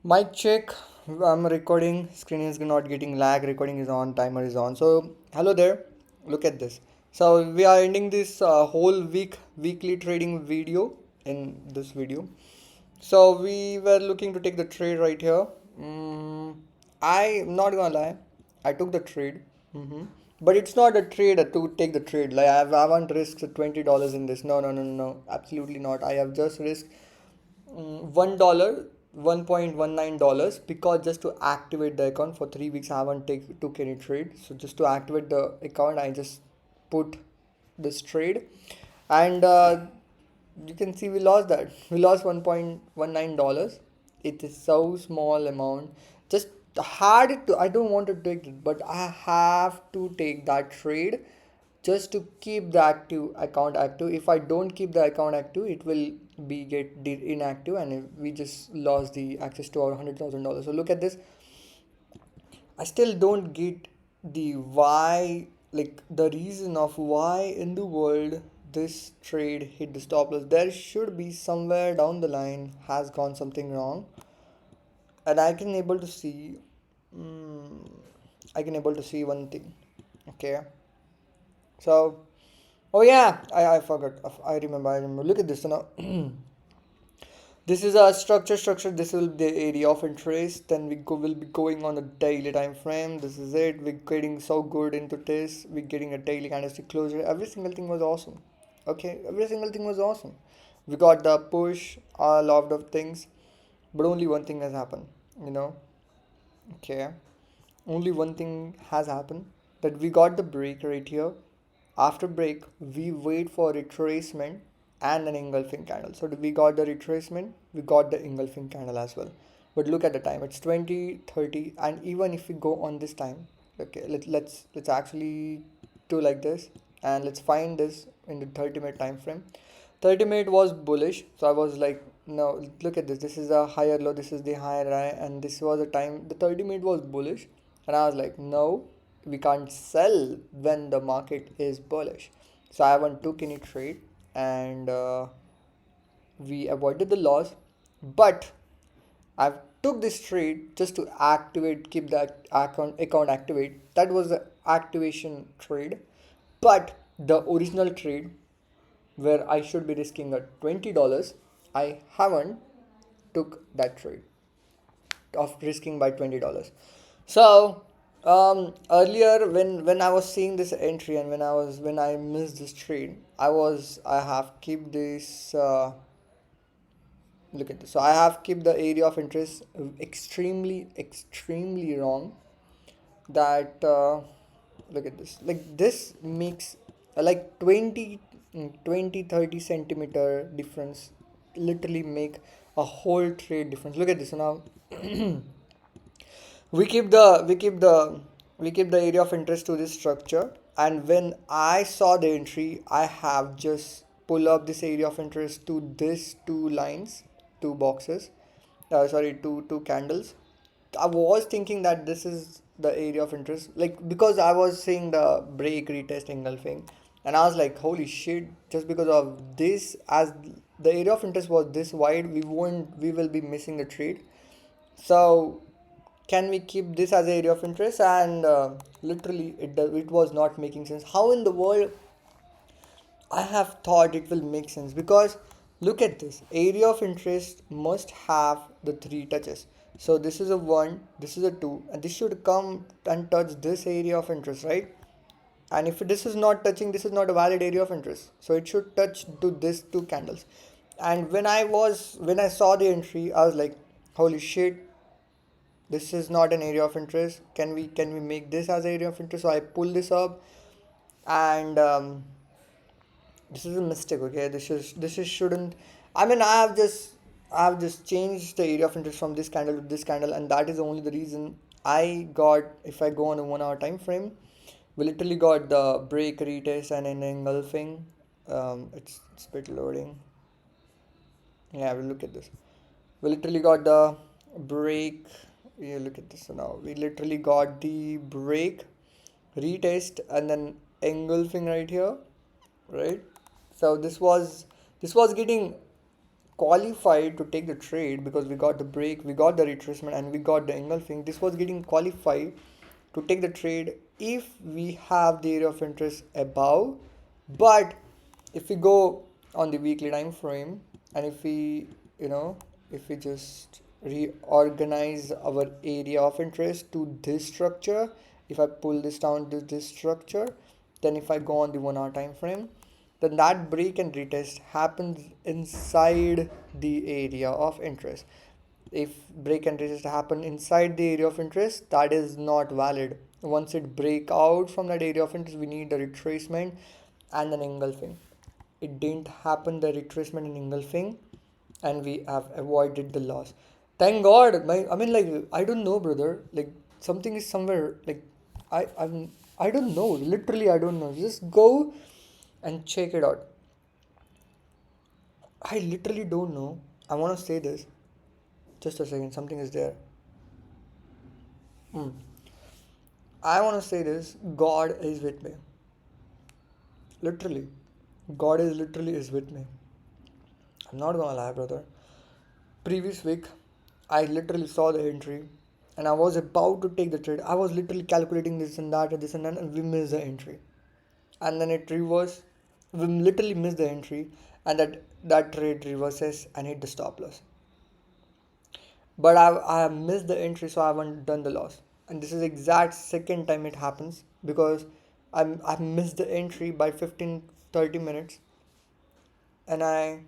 Mic check. I'm recording. Screen is not getting lag. Recording is on. Timer is on. So, hello there. Look at this. So, we are ending this whole weekly trading video in this video. So, we were looking to take the trade right here. I'm not gonna lie. I took the trade. hmm But it's not a trade to take the trade. Like, I haven't risked $20 in this. No, no, no, no. Absolutely not. I have just risked $1, $1.19 because just to activate the account for 3 weeks I haven't took any trade. So just to activate the account, I just put this trade, and you can see we lost that. We lost $1.19. It is so small amount. Just had it to. I don't want to take it, but I have to take that trade just to keep the active account active. If I don't keep the account active, it will be inactive, and we just lost the access to our $100,000. So look at this. I still don't get the why, like the reason of why in the world this trade hit the stop loss. There should be somewhere down the line has gone something wrong, and mm, I can able to see one thing. Okay, so oh yeah, I forgot. I remember. Look at this now. This is a structure. This will be the area of interest. Then will be going on the daily time frame. This is it. We're getting so good into this. We're getting a daily candlestick closure. Every single thing was awesome. Okay, every single thing was awesome. We got the push, a lot of things, but only one thing has happened. You know. Okay. Only one thing has happened, that we got the break right here. After break, we wait for retracement and an engulfing candle. So we got the retracement, we got the engulfing candle as well. But look at the time, it's 20:30, and even if we go on this time, okay, let's actually do like this, and let's find this in the 30-minute time frame. 30-minute was bullish, so I was like, no, look at this. This is a higher low, this is the higher high, and this was a time the 30-minute was bullish, and I was like, no, we can't sell when the market is bullish. So I haven't took any trade, and we avoided the loss. But I've took this trade just to activate, keep that account activate. That was the activation trade. But the original trade, where I should be risking a $20, I haven't took that trade of risking by $20. So earlier when I was seeing this entry, and when I missed this trade, I have keep this look at this. So I have kept the area of interest extremely wrong. That look at this. Like this makes like 20 30 centimeter difference literally make a whole trade difference. Look at this. So now we keep the we keep the we keep the area of interest to this structure, and when I saw the entry, I have just pull up this area of interest to this two lines, two boxes, sorry, two candles. I was thinking that this is the area of interest, like because I was seeing the break retest engulfing, and I was like, holy shit! Just because of this, as the area of interest was this wide, we will be missing a trade. So can we keep this as area of interest? And literally it was not making sense. How in the world I have thought it will make sense? Because look at this, area of interest must have the three touches. So this is a 1, this is a 2, and this should come and touch this area of interest, right? And if this is not touching, this is not a valid area of interest, so it should touch to this two candles. And when I saw the entry, I was like, holy shit, this is not an area of interest. Can we make this as area of interest? So I pull this up, and this is a mistake. Okay, this is shouldn't. I mean, I have just changed the area of interest from this candle to this candle, and that is only the reason I got. If I go on a 1 hour time frame, we literally got the break retest and an engulfing. It's a bit loading. Yeah, we look at this. We literally got the break. Yeah, look at this. So now we literally got the break, retest, and then engulfing right here, right? So this was getting qualified to take the trade because we got the break, we got the retracement, and we got the engulfing. This was getting qualified to take the trade if we have the area of interest above. But if we go on the weekly time frame, and if we, you know, if we just reorganize our area of interest to this structure, if I pull this down to this structure, then if I go on the 1 hour time frame, then that break and retest happens inside the area of interest. If break and retest happen inside the area of interest, that is not valid. Once it break out from that area of interest, we need a retracement and an engulfing. It didn't happen, the retracement and engulfing, and we have avoided the loss. Thank God. I mean, like, I don't know, brother. Like, something is somewhere. Like, I don't know. Literally, I don't know. Just go and check it out. I literally don't know. I want to say this. Just a second. Something is there. Hmm. I want to say this. God is with me. Literally. God is literally is with me. I'm not gonna lie, brother. Previous week, I literally saw the entry and I was about to take the trade. I was literally calculating this and that, and we missed the entry. And then it reversed. We literally missed the entry, and that trade reverses and hit the stop loss. But I missed the entry, so I haven't done the loss. And this is exact second time it happens because I missed the entry by 15-30 minutes, and I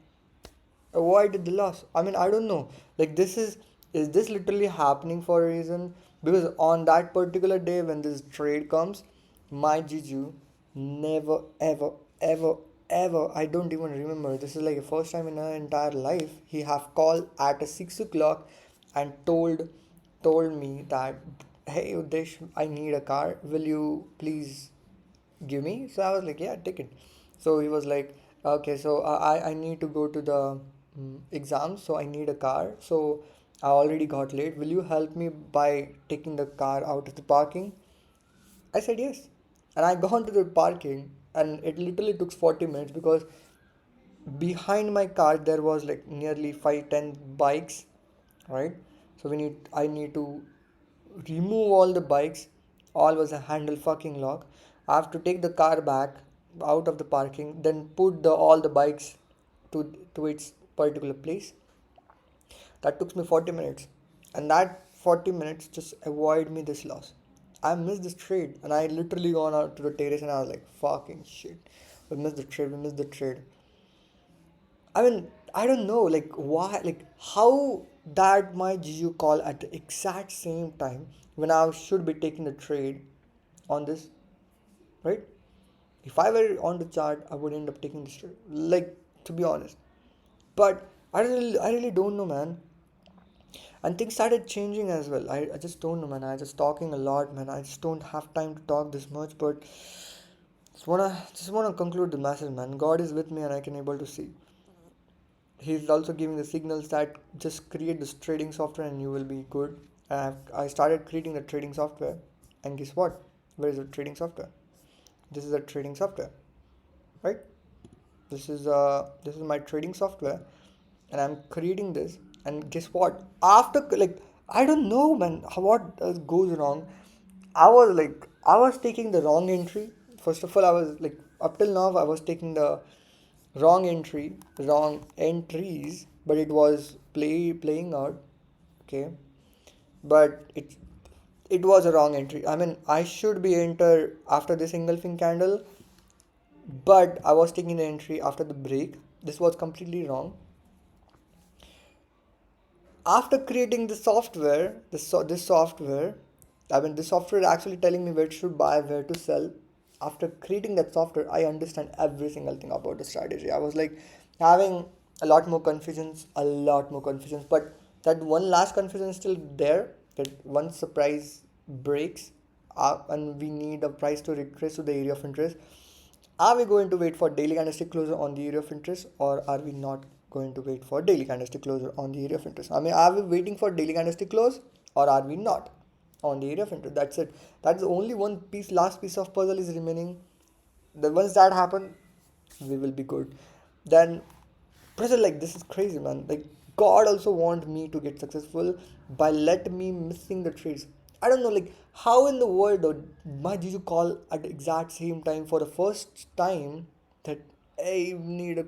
avoided the loss. I mean, I don't know. Like, is this literally happening for a reason? Because on that particular day when this trade comes, my Juju never ever ever ever, I don't even remember. This is like the first time in her entire life he have called at a 6 o'clock and told me that, hey Udesh, I need a car. Will you please give me? So I was like, yeah, take it. So he was like, okay, so I need to go to the exam, so I need a car. So I already got late. Will you help me by taking the car out of the parking? I said yes. And I gone to the parking, and it literally took 40 minutes because behind my car there was like nearly 5-10 bikes, right? So I need to remove all the bikes. All was a handle fucking lock. I have to take the car back out of the parking, then put all the bikes to its particular place. That took me 40 minutes, and that 40 minutes just avoid me this loss. I missed this trade, and I literally gone out to the terrace, and I was like, fucking shit, we missed the trade, we missed the trade. I mean, I don't know, like, why, like, how that my GU call at the exact same time when I should be taking the trade on this, right? If I were on the chart, I would end up taking this trade, like, to be honest. But I really don't know, man. And things started changing as well. I just don't know, man. I just talking a lot, man. I just don't have time to talk this much, but just wanna conclude the message, man. God is with me, and I can able to see. He's also giving the signals that just create this trading software and you will be good. I started creating the trading software, and guess what? Where is the trading software? This is a trading software, right? This is my trading software, and I'm creating this. And guess what? After, like, I don't know, man, what goes wrong. I was taking the wrong entry. First of all, I was like, up till now I was taking the wrong entries, but it was playing out, okay. But it was a wrong entry. I mean, I should be enter after this engulfing candle, but I was taking the entry after the break. This was completely wrong. After creating the software, this software, I mean, this software actually telling me where to buy, where to sell. After creating that software, I understand every single thing about the strategy. I was like having a lot more confusions, but that one last confusion is still there. That once the price breaks up and we need a price to retrace to the area of interest, are we going to wait for daily candlestick closure on the area of interest, or are we not going to wait for daily candlestick closure on the area of interest? I mean, are we waiting for daily candlestick close, or are we not on the area of interest? That's it. That's the only one piece, last piece of puzzle is remaining. The once that happen, we will be good. Then brother, like this is crazy, man. Like God also want me to get successful by let me missing the trades. I don't know, like how in the world my Juju call at the exact same time for the first time that hey need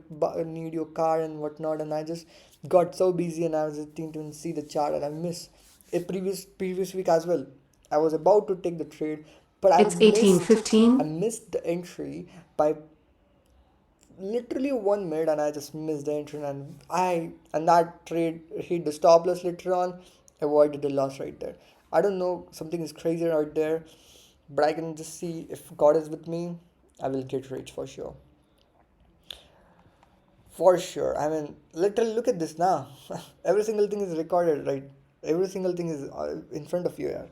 your car and whatnot, and I just got so busy and I was just didn't even see the chart and I missed a previous week as well. I was about to take the trade, but It's 18:15. I missed the entry by literally 1 minute and I just missed the entry and that trade hit the stop loss later on, avoided the loss right there. I don't know, something is crazy out there, but I can just see if God is with me, I will get rich for sure. For sure. I mean, literally look at this now. Every single thing is recorded, right? Every single thing is in front of you, yeah.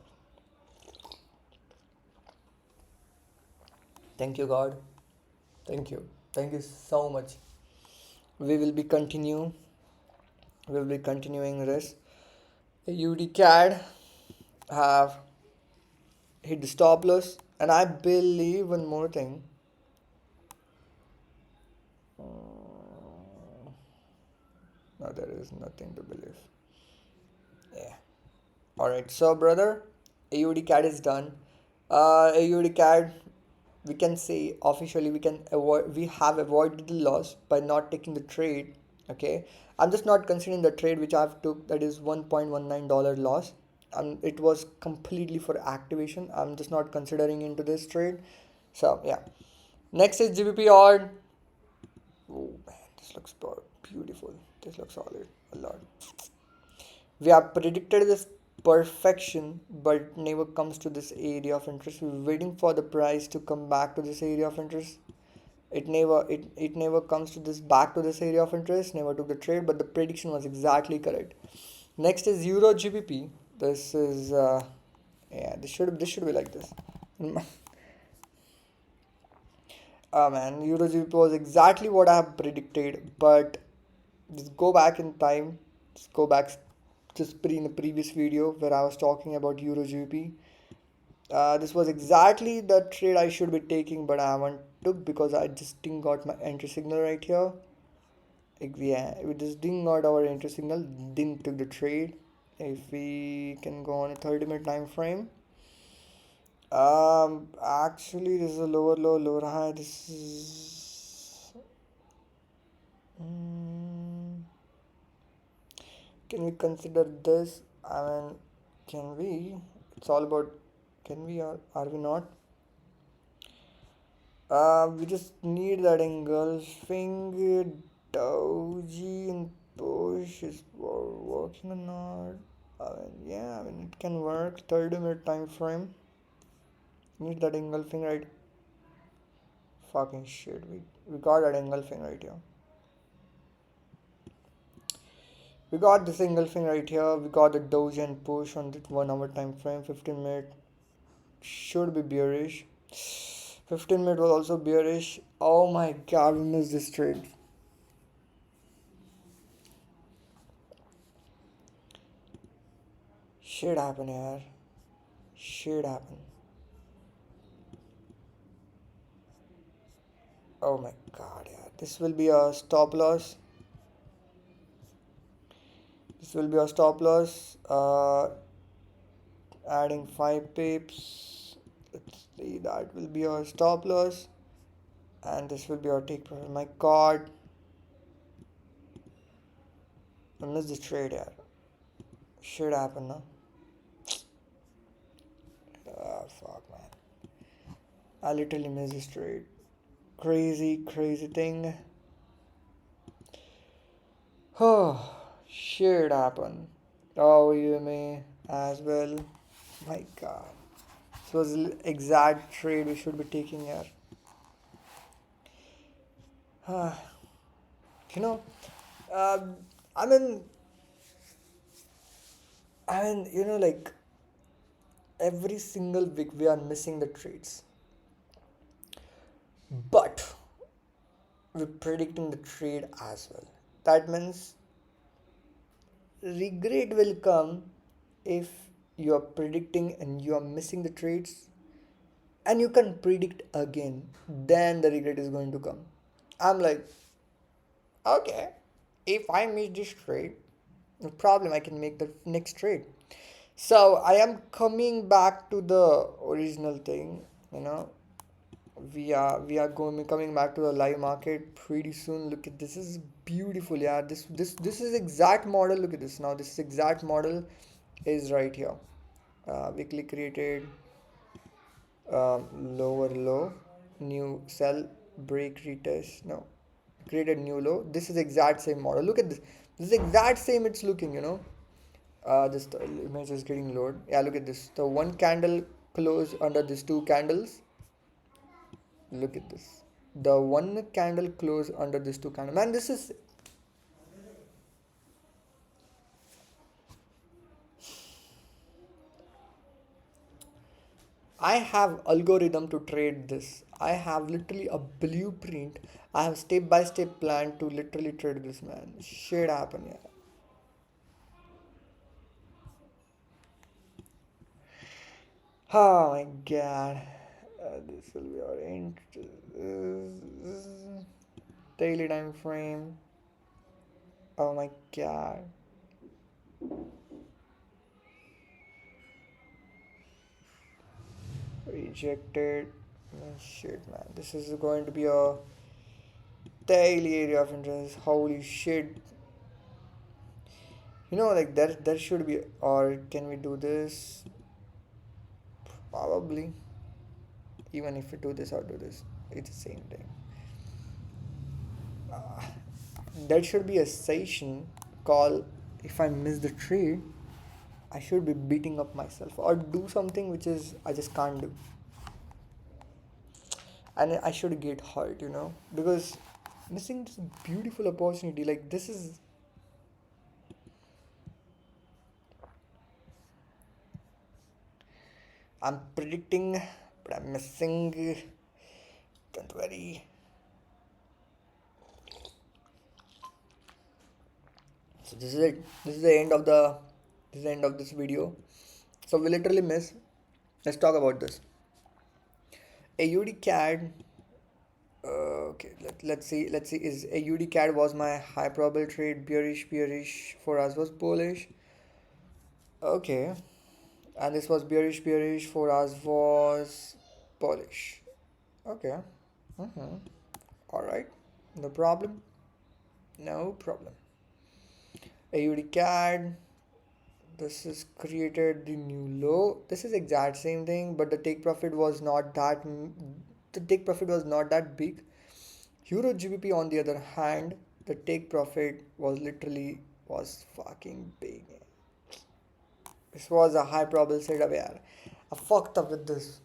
Thank you, God. Thank you. Thank you so much. We will be continue. We will be continuing this. UD CAD have hit the stop loss, and I believe one more thing. No, there is nothing to believe. Yeah. All right. So, brother, AUD CAD is done. AUD CAD, we can say officially we have avoided the loss by not taking the trade. Okay. I'm just not considering the trade which I've took, that is $1.19 loss. It was completely for activation. I'm just not considering into this trade. So yeah. Next is GBP odd. Oh man, this looks beautiful. This looks solid a lot. We have predicted this perfection, but never comes to this area of interest. We're waiting for the price to come back to this area of interest. It never comes to this back to this area of interest. Never took the trade, but the prediction was exactly correct. Next is Euro GBP. This is yeah. This should be like this. Ah man, Euro GBP was exactly what I have predicted, but just go back in time. Just go back in the previous video where I was talking about Euro GBP. This was exactly the trade I should be taking, but I haven't took because I just didn't got my entry signal right here. Like, yeah, we just didn't got our entry signal, didn't took the trade. If we can go on a 30-minute time frame. Actually, this is a lower low, lower high. This is. Mm, can we consider this? I mean, can we? It's all about can we or are we not? We just need that engulfing doji and push is working or not. I mean, yeah, I mean it can work. 30-minute time frame. Need that engulfing right. Fucking shit. We got that engulfing right here. We got this engulfing right here. We got the doji and push on the 1 hour time frame. 15-minute should be bearish. 15-minute was also bearish. Oh my god, we missed this trade. Shit happen here. Shit happen. Oh my god, yeah. This will be a stop loss. This will be a stop loss. Adding 5 pips. Let's see, that will be our stop loss. And this will be our take profit. My god. I missed this trade here. Shit happen, no? Ah, fuck, man. I literally missed this trade. Crazy, crazy thing. Oh, shit happened. Oh, you may as well. My god. This was the exact trade we should be taking here. You know, um, I mean, like every single week we are missing the trades, but we're predicting the trade as well. That means regret will come if you are predicting and you are missing the trades and you can predict again, then the regret is going to come. I'm like, okay, If I miss this trade, no problem, I can make the next trade. So I am coming back to the original thing, you know. We are going coming back to the live market pretty soon. Look at this is beautiful, yeah. This is exact model. Look at this now. This exact model is right here. Weekly created lower low, new sell, break retest. No, created new low. This is exact same model. Look at this. This is exact same. It's looking, you know. This the image is getting lowered. Yeah, look at this. The one candle close under these two candles. Look at this. The one candle close under these two candles. Man, this is. I have algorithm to trade this. I have literally a blueprint. I have step by step plan to literally trade this, man. Shit happen, yeah. Oh my god. This will be our end. Daily time frame. Oh my god. Rejected. Oh, shit, man. This is going to be a daily area of interest. Holy shit. You know, like there should be, or can we do this? Probably. Even if we do this or do this, it's the same thing. Uh, there should be a session called if I miss the trade, I should be beating up myself or do something which is I just can't do. And I should get hurt, you know, because missing this beautiful opportunity like this is. I'm predicting, but I'm missing. Don't worry. So this is it. This is the end of the. This is the end of this video. So we literally miss. Let's talk about this. AUD CAD. Okay, let's see. Is AUD CAD was my high probable trade bearish for us was bullish. Okay, and this was bearish for us was bullish. Okay. Mm-hmm. All right. No problem. No problem. AUD CAD. This is created the new low. This is exact same thing, but the take profit was not that. The take profit was not that big. Euro GBP on the other hand, the take profit was literally was fucking big. This was a high probable setup, yeah. I fucked up with this.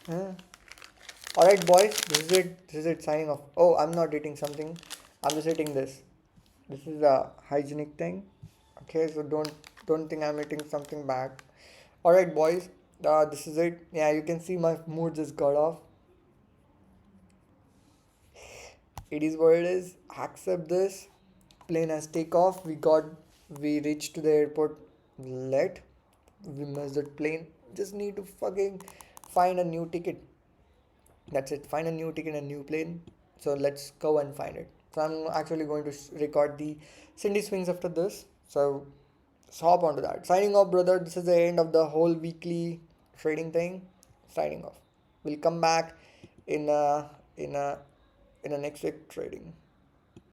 Huh? Alright, boys, this is it. This is it. Signing off. Oh, I'm not eating something. I'm just eating this. This is a hygienic thing. Okay, so don't think I'm eating something bad. Alright, boys. This is it. Yeah, you can see my mood just got off. It is what it is. Accept this. Plane has takeoff. We reached to the airport late. We missed that plane. Just need to fucking find a new ticket. That's it. Find a new ticket, a new plane. So let's go and find it. So I'm actually going to record the Cindy swings after this. So let's hop onto that. Signing off, brother. This is the end of the whole weekly trading thing. Signing off. We'll come back in a in a next week trading.